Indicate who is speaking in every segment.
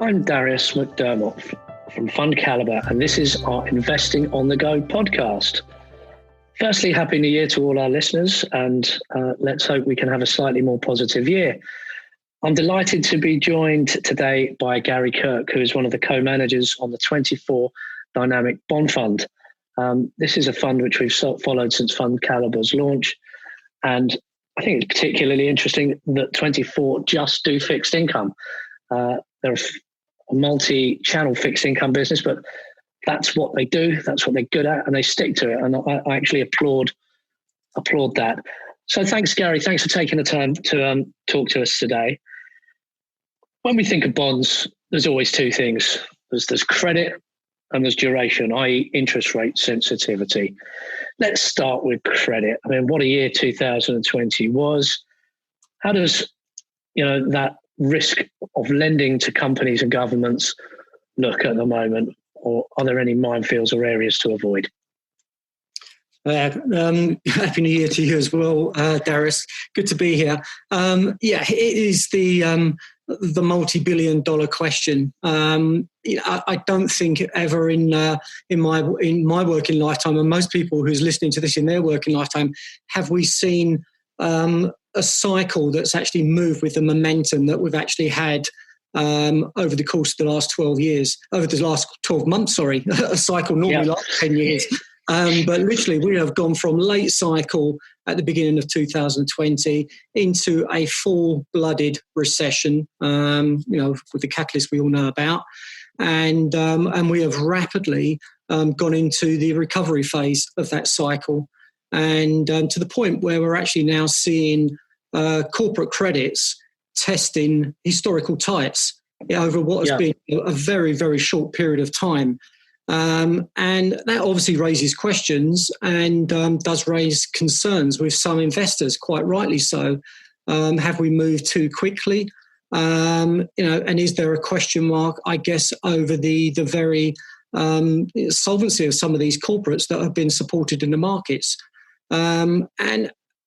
Speaker 1: I'm Darius McDermott from FundCalibre, and this is our Investing on the Go podcast. Firstly, Happy New Year to all our listeners, and let's hope we can have a slightly more positive year. I'm delighted to be joined today by Gary Kirk, who is one of the co-managers on the 24 Dynamic Bond Fund. This is a fund which we've followed since FundCalibre's launch, and I think it's particularly interesting that 24 just do fixed income. They're a multi-channel fixed income business, but that's what they do. That's what they're good at, and they stick to it. And I actually applaud that. So thanks, Gary. Thanks for taking the time to talk to us today. When we think of bonds, there's always two things. There's credit and there's duration, i.e. interest rate sensitivity. Let's start with credit. I mean, what a year 2020 was. How does that risk of lending to companies and governments look at the moment, or are there any minefields or areas to avoid?
Speaker 2: Happy New Year to you as well, Darius. Good to be here. It is the multi-billion-dollar question. I don't think ever in my working lifetime, and most people who's listening to this in their working lifetime, have we seen a cycle that's actually moved with the momentum that we've actually had over the course of the last 12 months. A cycle normally lasts 10 years. But literally, we have gone from late cycle at the beginning of 2020 into a full-blooded recession, with the catalyst we all know about. And we have rapidly gone into the recovery phase of that cycle. And to the point where we're actually now seeing corporate credits testing historical tights over what has been a very, very short period of time. And that obviously raises questions and does raise concerns with some investors, quite rightly so. Have we moved too quickly? And is there a question mark, I guess, over the very solvency of some of these corporates that have been supported in the markets? And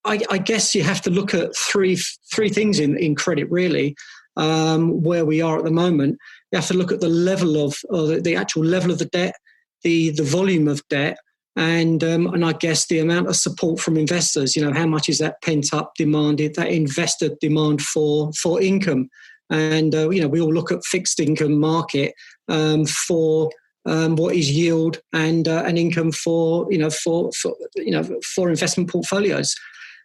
Speaker 2: I guess you have to look at three things in credit, really, where we are at the moment. You have to look at the level of the actual level of the debt, the volume of debt, and I guess the amount of support from investors. How much is that pent up demand, that investor demand for income? And we all look at fixed income market for what is yield and income for investment portfolios.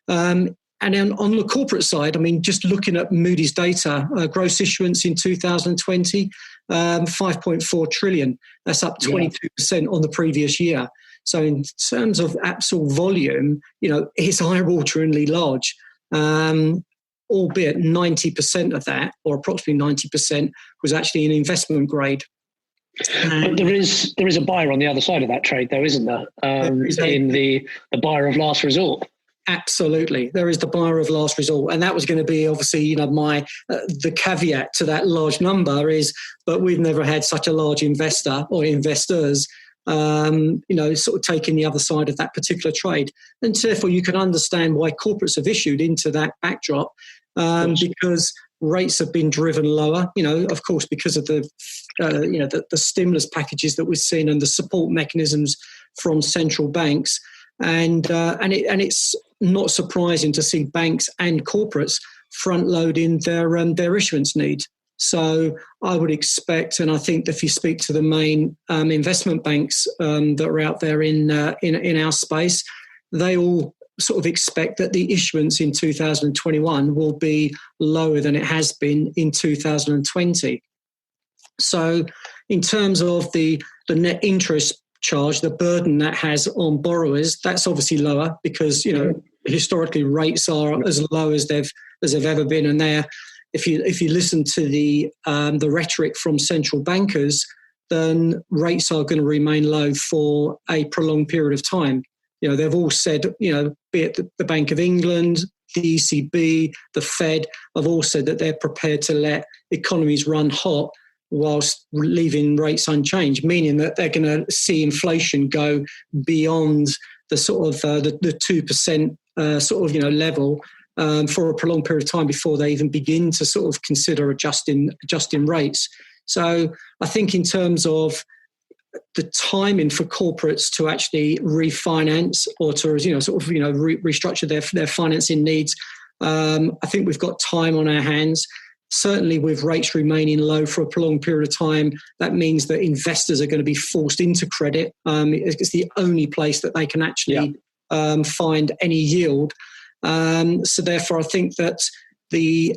Speaker 2: And then on the corporate side, just looking at Moody's data, gross issuance in 2020, 5.4 trillion. That's up 22% on the previous year. So in terms of absolute volume, it's eye-wateringly large, albeit 90% of that, or approximately 90%, was actually in investment grade.
Speaker 1: But there is a buyer on the other side of that trade, though, isn't there? In the buyer of last resort.
Speaker 2: Absolutely, there is the buyer of last resort, and that was going to be obviously, the caveat to that large number is, but we've never had such a large investor or investors, sort of taking the other side of that particular trade, and therefore you can understand why corporates have issued into that backdrop, because rates have been driven lower. Of course, because of the stimulus packages that we've seen and the support mechanisms from central banks. And it's not surprising to see banks and corporates front loading their issuance needs. So I would expect, and I think that if you speak to the main investment banks that are out there in our space, they all sort of expect that the issuance in 2021 will be lower than it has been in 2020. So in terms of the net interest charge, the burden that has on borrowers, that's obviously lower because historically rates are as low as they've ever been, and there, if you listen to the rhetoric from central bankers, then rates are going to remain low for a prolonged period of time. They've all said, be it the Bank of England, the ECB, the Fed, have all said that they're prepared to let economies run hot whilst leaving rates unchanged, meaning that they're going to see inflation go beyond the sort of the 2% level for a prolonged period of time before they even begin to sort of consider adjusting rates. So I think in terms of the timing for corporates to actually refinance or to restructure their financing needs, I think we've got time on our hands. Certainly with rates remaining low for a prolonged period of time, that means that investors are going to be forced into credit. It's the only place that they can actually find any yield. So therefore, I think that the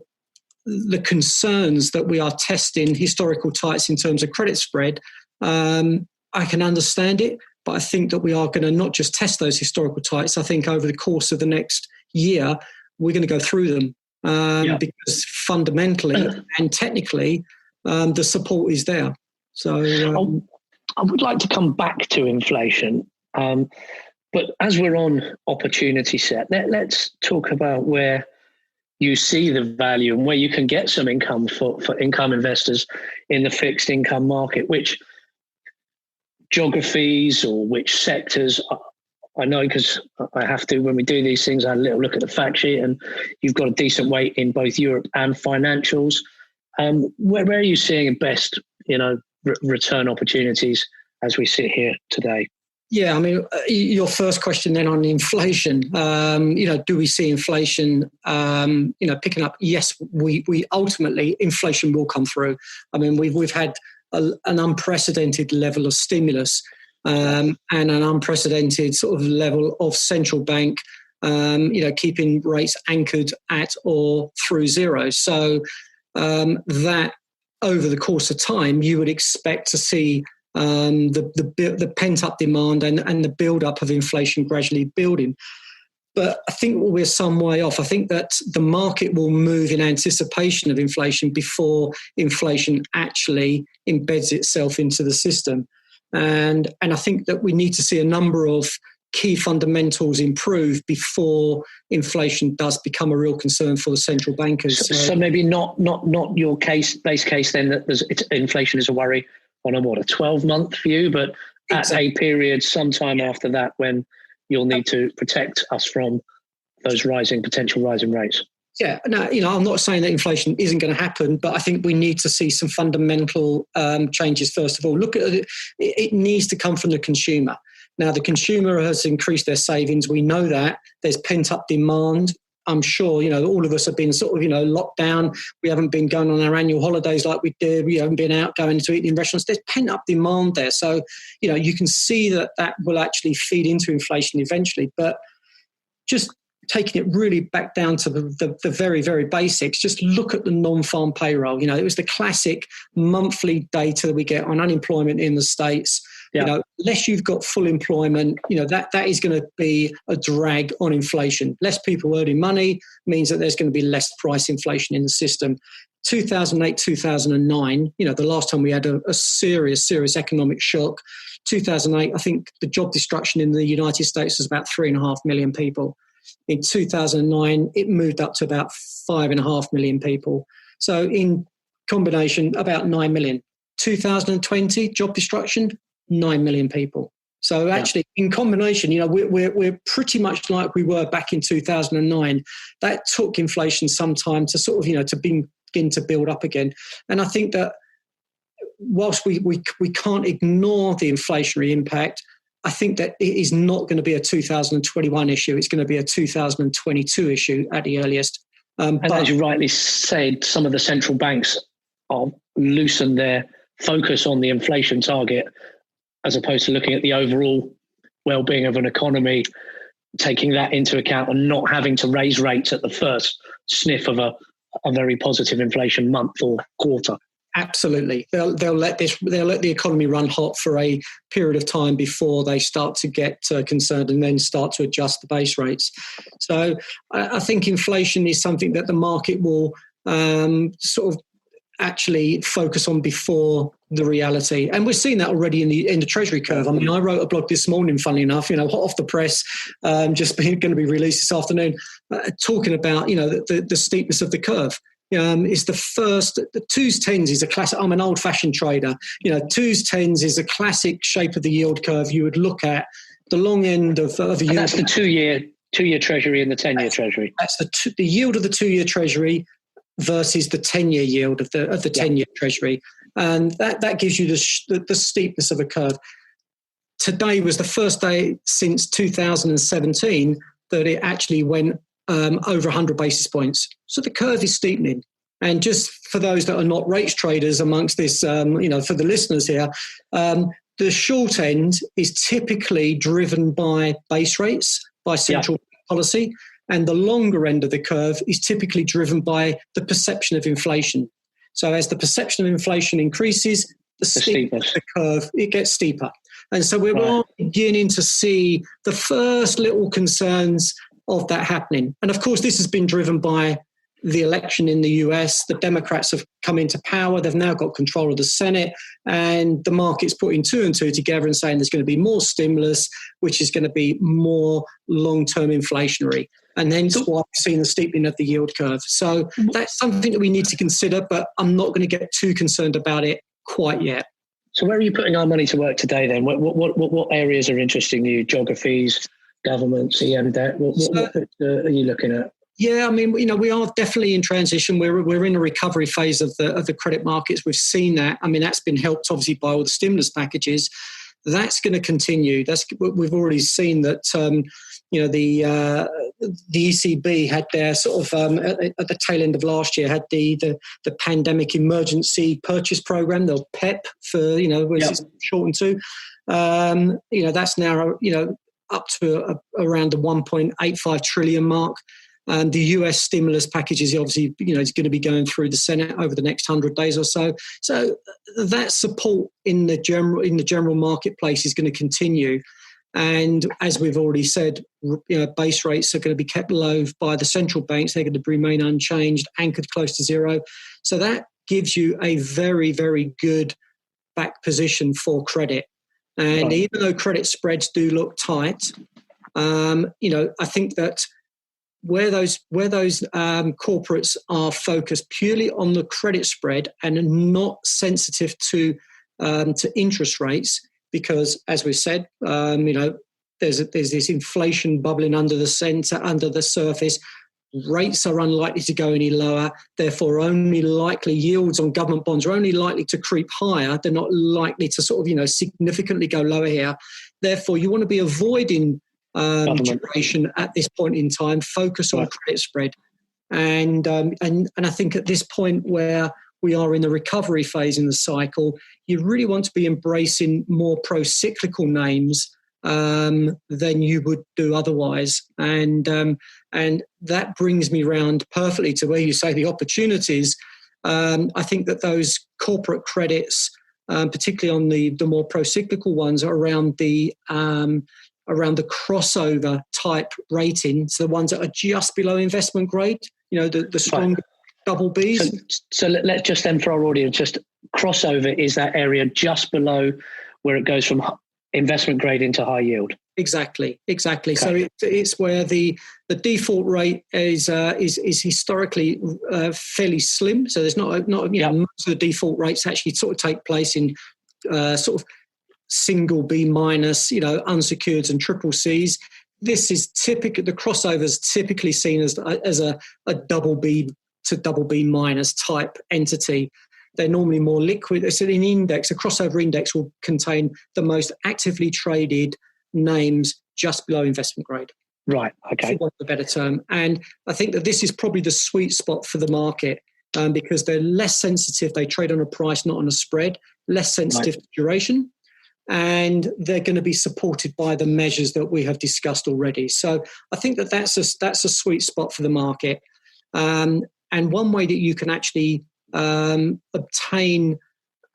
Speaker 2: concerns that we are testing historical tights in terms of credit spread, I can understand it, but I think that we are going to not just test those historical tights. I think over the course of the next year, we're going to go through them because fundamentally and technically, the support is there. So
Speaker 1: I would like to come back to inflation, but as we're on opportunity set, let's talk about where you see the value and where you can get some income for income investors in the fixed income market, which geographies or which sectors. I know because I have to, when we do these things, I had a little look at the fact sheet, and you've got a decent weight in both Europe and financials. Where are you seeing best, return opportunities as we sit here today?
Speaker 2: Yeah, I mean, your first question then on inflation, do we see inflation, picking up? Yes, we ultimately, inflation will come through. I mean, we've had an unprecedented level of stimulus and an unprecedented sort of level of central bank, keeping rates anchored at or through zero. So that over the course of time, you would expect to see the pent-up demand and the build-up of inflation gradually building. But I think we're some way off. I think that the market will move in anticipation of inflation before inflation actually embeds itself into the system. And I think that we need to see a number of key fundamentals improve before inflation does become a real concern for the central bankers.
Speaker 1: So maybe not your base case then that inflation is a worry on a 12-month view, but at a period sometime after that when you'll need to protect us from those potential rising rates.
Speaker 2: Yeah, no, I'm not saying that inflation isn't going to happen, but I think we need to see some fundamental changes first of all. Look at it; it needs to come from the consumer. Now, the consumer has increased their savings. We know that there's pent-up demand. I'm sure, all of us have been sort of, locked down. We haven't been going on our annual holidays like we did. We haven't been out going to eat in restaurants. There's pent-up demand there. So, you can see that will actually feed into inflation eventually. But just taking it really back down to the very, very basics, just look at the non-farm payroll. It was the classic monthly data that we get on unemployment in the States. Yeah. Unless you've got full employment, that is going to be a drag on inflation. Less people earning money means that there's going to be less price inflation in the system. 2008, 2009, the last time we had a serious economic shock. 2008, I think the job destruction in the United States was about 3.5 million people. In 2009, it moved up to about 5.5 million people. So in combination, about 9 million. 2020, job destruction, 9 million people. So actually, in combination, we're pretty much like we were back in 2009. That took inflation some time to sort of, to begin to build up again. And I think that whilst we can't ignore the inflationary impact, I think that it is not going to be a 2021 issue. It's going to be a 2022 issue at the earliest.
Speaker 1: But as you rightly said, some of the central banks are loosened their focus on the inflation target as opposed to looking at the overall well-being of an economy, taking that into account and not having to raise rates at the first sniff of a very positive inflation month or quarter.
Speaker 2: Absolutely. They'll let the economy run hot for a period of time before they start to get concerned and then start to adjust the base rates. So I think inflation is something that the market will sort of actually focus on before the reality. And we're seeing that already in the Treasury curve. I mean, I wrote a blog this morning, funnily enough, hot off the press, just going to be released this afternoon, talking about, the steepness of the curve. Is the first, the 2s, 10s is a classic. I'm an old-fashioned trader. 2s, 10s is a classic shape of the yield curve. You would look at the long end of a yield.
Speaker 1: That's the two-year Treasury and the 10-year Treasury.
Speaker 2: That's the yield of the 2-year Treasury versus the 10-year yield of the 10-year Treasury. And that gives you the steepness of a curve. Today was the first day since 2017 that it actually went over 100 basis points. So the curve is steepening. And just for those that are not rates traders amongst this, for the listeners here, the short end is typically driven by base rates, by central policy, and the longer end of the curve is typically driven by the perception of inflation. So as the perception of inflation increases, the steepness of the curve, it gets steeper. And so we're beginning to see the first little concerns of that happening. And of course, this has been driven by the election in the US. The Democrats have come into power. They've now got control of the Senate, and the market's putting two and two together and saying there's going to be more stimulus, which is going to be more long-term inflationary. And hence why we've seen the steepening of the yield curve. So that's something that we need to consider, but I'm not going to get too concerned about it quite yet.
Speaker 1: So where are you putting our money to work today then? What areas are interesting you? Geographies, governments, EM debt? What are you looking at?
Speaker 2: Yeah, I mean, we are definitely in transition. We're in a recovery phase of the credit markets. We've seen that. I mean, that's been helped obviously by all the stimulus packages. That's going to continue. We've already seen that. The ECB had their sort of at the tail end of last year had the pandemic emergency purchase program, the PEP for which is shortened to. That's now up to around the 1.85 trillion mark. And the US stimulus package is obviously, is going to be going through the Senate over the next 100 days or so. So that support in the general marketplace is going to continue. And as we've already said, base rates are going to be kept low by the central banks. They're going to remain unchanged, anchored close to zero. So that gives you a very, very good back position for credit. And even though credit spreads do look tight, I think that where those corporates are focused purely on the credit spread and not sensitive to interest rates, because as we said, there's this inflation bubbling under the surface. Rates are unlikely to go any lower. Therefore, only likely yields on government bonds are only likely to creep higher. They're not likely to significantly go lower here. Therefore, you want to be avoiding duration at this point in time. Focus on credit spread, and I think at this point where we are in the recovery phase in the cycle, you really want to be embracing more pro-cyclical names than you would do otherwise. And that brings me round perfectly to where you say the opportunities. I think that those corporate credits, particularly on the more pro-cyclical ones, are around the crossover type ratings, the ones that are just below investment grade, the strong double Bs.
Speaker 1: So let's just then, for our audience, just crossover is that area just below where it goes from investment grade into high yield. Exactly.
Speaker 2: Okay. So it's where the default rate is historically fairly slim. So there's not most of the default rates actually sort of take place in sort of single B minus, unsecured and triple Cs. This is typically, the crossover is typically seen as a double B to double B minus type entity. They're normally more liquid. So an index, a crossover index, will contain the most actively traded names just below investment grade.
Speaker 1: Right. Okay.
Speaker 2: For want of a better term. And I think that this is probably the sweet spot for the market because they're less sensitive. They trade on a price, not on a spread. Less sensitive to duration. And they're going to be supported by the measures that we have discussed already. So I think that that's a sweet spot for the market. And one way that you can actually obtain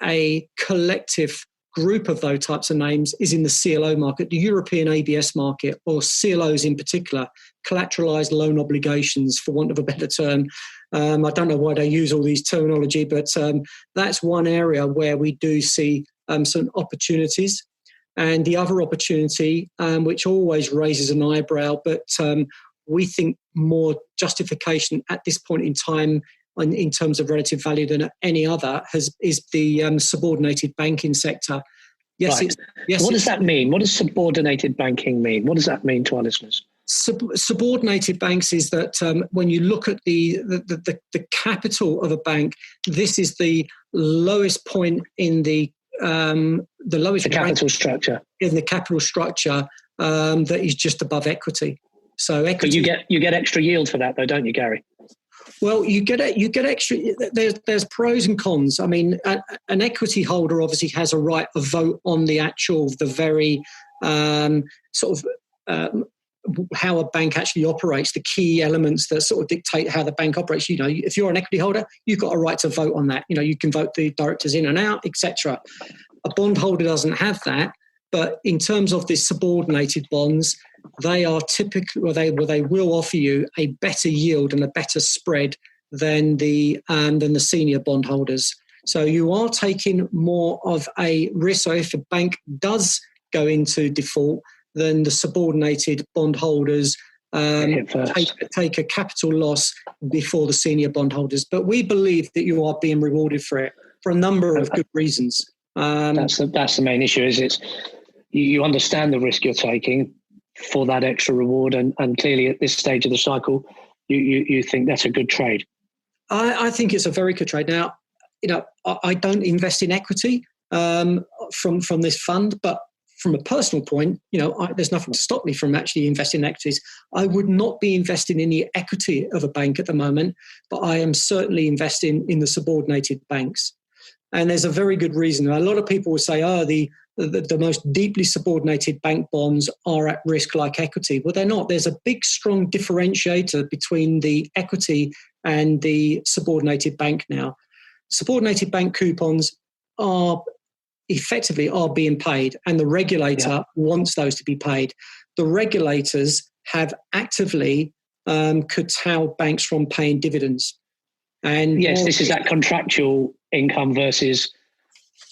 Speaker 2: a collective group of those types of names is in the CLO market, the European ABS market, or CLOs in particular, collateralized loan obligations, for want of a better term. I don't know why they use all these terminology, but that's one area where we do see some opportunities. And the other opportunity, which always raises an eyebrow, but we think more justification at this point in time in terms of relative value than any other is the subordinated banking sector.
Speaker 1: Yes. Right. What does that mean? What does subordinated banking mean? What does that mean to our listeners?
Speaker 2: Subordinated banks is that when you look at the capital of a bank, this is the lowest point in the
Speaker 1: capital structure.
Speaker 2: In the capital structure that is just above equity. So equity,
Speaker 1: but you get extra yield for that, though, don't you, Gary?
Speaker 2: Well, you get extra. There's pros and cons. I mean, an equity holder obviously has a right of vote on the very how a bank actually operates, the key elements that sort of dictate how the bank operates. You know, if you're an equity holder, you've got a right to vote on that. You know, you can vote the directors in and out, etc. A bondholder doesn't have that. But in terms of the subordinated bonds, they are typically, they will offer you a better yield and a better spread than the senior bondholders. So you are taking more of a risk. So if a bank does go into default, then the subordinated bondholders take a capital loss before the senior bondholders. But we believe that you are being rewarded for it for a number of good reasons.
Speaker 1: That's the main issue. Is you understand the risk you're taking for that extra reward, and clearly at this stage of the cycle, you think that's a good trade.
Speaker 2: I think it's a very good trade. Now, you know, I don't invest in equity from this fund, but from a personal point, you know, there's nothing to stop me from actually investing in equities. I would not be investing in the equity of a bank at the moment, but I am certainly investing in the subordinated banks. And there's a very good reason. A lot of people will say, the most deeply subordinated bank bonds are at risk like equity. Well, they're not. There's a big, strong differentiator between the equity and the subordinated bank now. Subordinated bank coupons are being paid, and the regulator wants those to be paid. The regulators have actively curtailed banks from paying dividends. And
Speaker 1: yes, this is that contractual income versus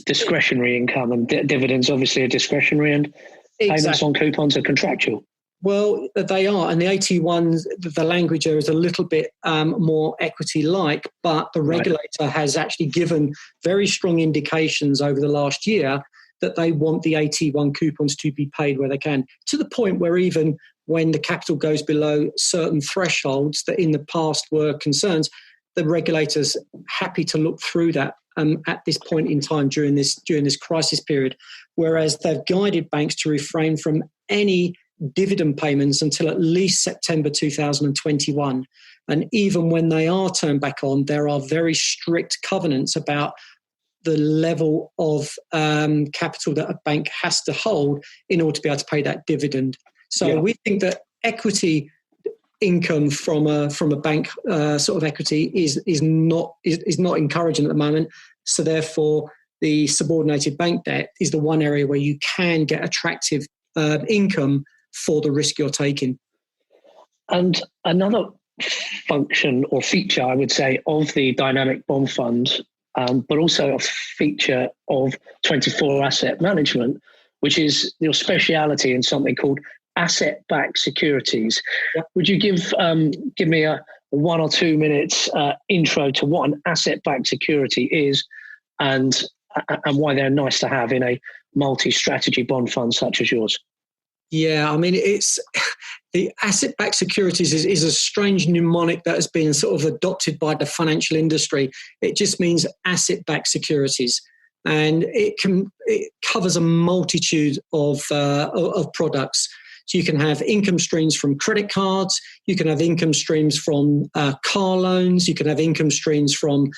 Speaker 1: discretionary income, and dividends obviously are discretionary, and payments on coupons are contractual.
Speaker 2: Well, they are, and the AT1s, the language there is a little bit more equity-like, but the regulator has actually given very strong indications over the last year that they want the AT1 coupons to be paid where they can, to the point where even when the capital goes below certain thresholds that in the past were concerns, the regulator's happy to look through that at this point in time during this crisis period, whereas they've guided banks to refrain from any dividend payments until at least September 2021. And even when they are turned back on, there are very strict covenants about the level of capital that a bank has to hold in order to be able to pay that dividend. So we think that equity income from a bank sort of equity is not encouraging at the moment. So therefore, the subordinated bank debt is the one area where you can get attractive income for the risk you're taking. And
Speaker 1: another function or feature, I would say, of the Dynamic Bond Fund, but also a feature of 24 Asset Management, which is your speciality in something called asset-backed securities. Would you give me a 1 or 2 minutes intro to what an asset-backed security is, and why they're nice to have in a multi-strategy bond fund such as yours?
Speaker 2: Yeah, I mean, it's the asset-backed securities is a strange mnemonic that has been sort of adopted by the financial industry. It just means asset-backed securities, and it covers a multitude of products. So you can have income streams from credit cards, you can have income streams from car loans, you can have income streams from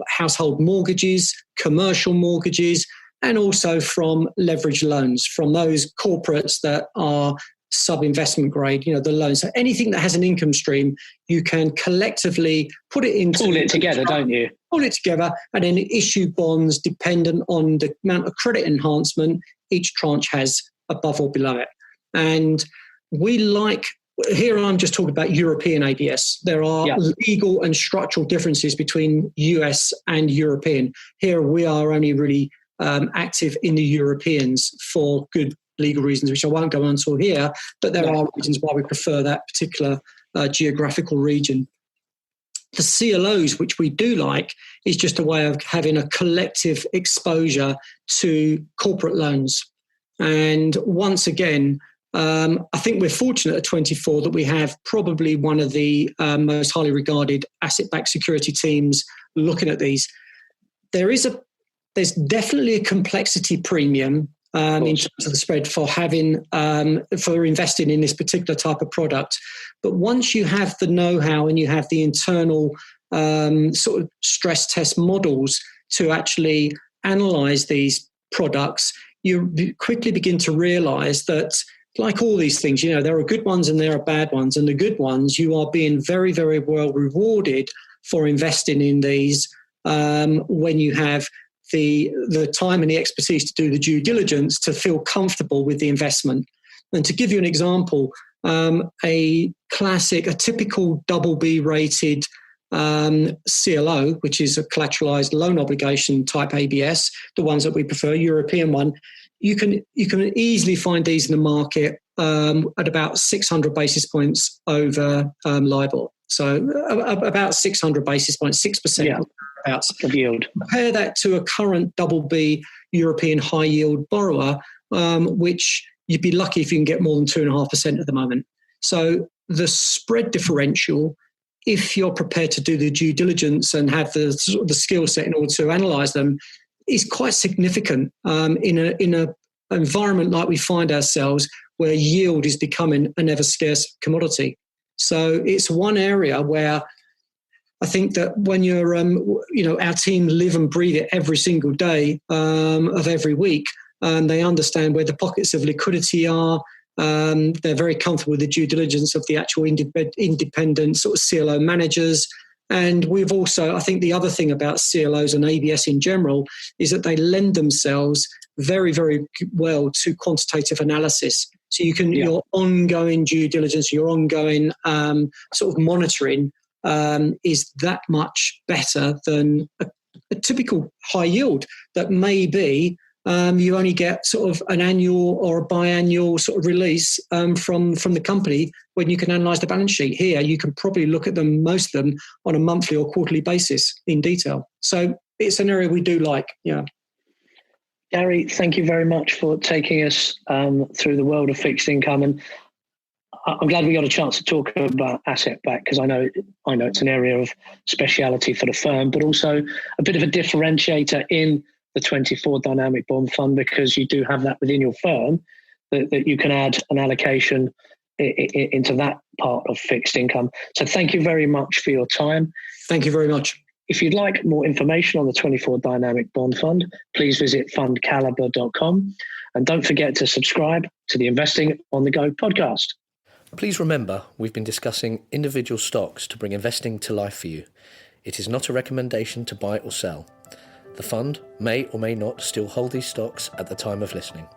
Speaker 2: household mortgages, commercial mortgages, and also from leverage loans, from those corporates that are sub-investment grade, you know, the loans. So anything that has an income stream, you can collectively put it into...
Speaker 1: Pull it together, don't you?
Speaker 2: Pull it together and then issue bonds dependent on the amount of credit enhancement each tranche has above or below it. And here I'm just talking about European ABS. There are legal and structural differences between US and European. Here we are only really active in the Europeans for good legal reasons, which I won't go into here, but there are reasons why we prefer that particular geographical region. The CLOs, which we do like, is just a way of having a collective exposure to corporate loans. And once again, I think we're fortunate at 24 that we have probably one of the most highly regarded asset-backed security teams looking at these. There's definitely a complexity premium in terms of the spread for having for investing in this particular type of product. But once you have the know-how and you have the internal sort of stress test models to actually analyze these products, you quickly begin to realize that, like all these things, there are good ones and there are bad ones. And the good ones, you are being very, very well rewarded for investing in these when you have the time and the expertise to do the due diligence to feel comfortable with the investment. And to give you an example, a typical double B rated CLO, which is a collateralized loan obligation type ABS, the ones that we prefer, European one, you can easily find these in the market at about 600 basis points over LIBOR. So about 600 basis points, 6%
Speaker 1: of yield.
Speaker 2: Compare that to a current double B European high yield borrower, which you'd be lucky if you can get more than 2.5% at the moment. So the spread differential, if you're prepared to do the due diligence and have the skill set in order to analyze them, is quite significant in a environment like we find ourselves, where yield is becoming an ever scarce commodity. So it's one area where I think that when you're, our team live and breathe it every single day of every week, and they understand where the pockets of liquidity are. They're very comfortable with the due diligence of the actual independent sort of CLO managers. And we've also, I think the other thing about CLOs and ABS in general is that they lend themselves very, very well to quantitative analysis. So you can, your ongoing due diligence, your ongoing sort of monitoring is that much better than a typical high yield that may be you only get sort of an annual or a biannual sort of release from the company when you can analyse the balance sheet. Here, you can probably look at them, most of them, on a monthly or quarterly basis in detail. So it's an area we do like, yeah.
Speaker 1: Gary, thank you very much for taking us through the world of fixed income. And I'm glad we got a chance to talk about asset back, because I know it's an area of speciality for the firm, but also a bit of a differentiator in the 24 Dynamic Bond Fund, because you do have that within your firm that you can add an allocation into that part of fixed income. So thank you very much for your time.
Speaker 2: Thank you very much.
Speaker 1: If you'd like more information on the 24 Dynamic Bond Fund, please visit FundCalibre.com. And don't forget to subscribe to the Investing on the Go podcast.
Speaker 3: Please remember, we've been discussing individual stocks to bring investing to life for you. It is not a recommendation to buy or sell. The fund may or may not still hold these stocks at the time of listening.